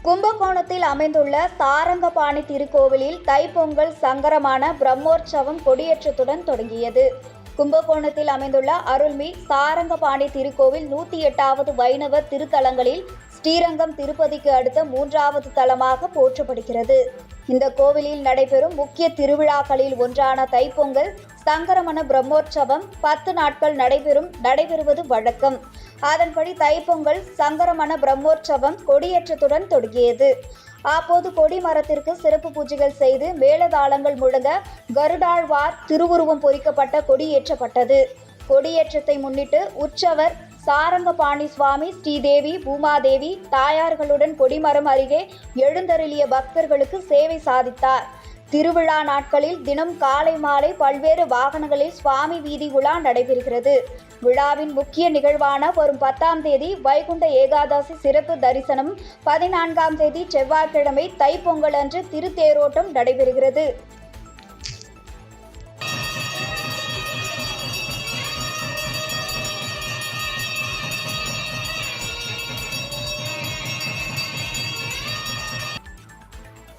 கும்பகோணத்தில் அமைந்துள்ள சாரங்கபாணி திருக்கோவிலில் தைப்பொங்கல் சங்கரமான பிரம்மோற்சவம் கொடியேற்றத்துடன் தொடங்கியது. கும்பகோணத்தில் அமைந்துள்ள அருள்மிகு சாரங்கபாணி திருக்கோவில் 108வது வைணவ திருத்தலங்களில் ஸ்ரீரங்கம் திருப்பதிக்கு அடுத்த 3வது தலமாக போற்றப்படுகிறது. இந்த கோவிலில் நடைபெறும் முக்கிய திருவிழாக்களில் ஒன்றான தைப்பொங்கல் சங்கரமண பிரம்மோற்சவம் 10 நாட்கள் நடைபெறுவது வழக்கம். அதன்படி தைப்பொங்கல் சங்கரமண பிரம்மோற்சவம் கொடியேற்றத்துடன் தொடங்கியது. அப்போது கொடிமரத்திற்கு சிறப்பு பூஜைகள் செய்து மேளதாளங்கள் முழங்க கருடாழ்வார் திருவுருவம் பொறிக்கப்பட்ட கொடியேற்றப்பட்டது. கொடியேற்றத்தை முன்னிட்டு உற்சவர் சாரங்கபாணி சுவாமி, ஸ்ரீதேவி, பூமாதேவி தாயார்களுடன் கொடிமரம் அருகே எழுந்தருளிய பக்தர்களுக்கு சேவை சாதித்தார். திருவிழா நாட்களில் தினம் காலை மாலை பல்வேறு வாகனங்களில் சுவாமி வீதி உலா நடைபெறுகிறது. விழாவின் முக்கிய நிகழ்வான வரும் 10ஆம் தேதி வைகுண்ட ஏகாதசி சிறப்பு தரிசனம், 14ஆம் தேதி செவ்வாய்க்கிழமை தைப்பொங்கல் அன்று திருத்தேரோட்டம் நடைபெறுகிறது.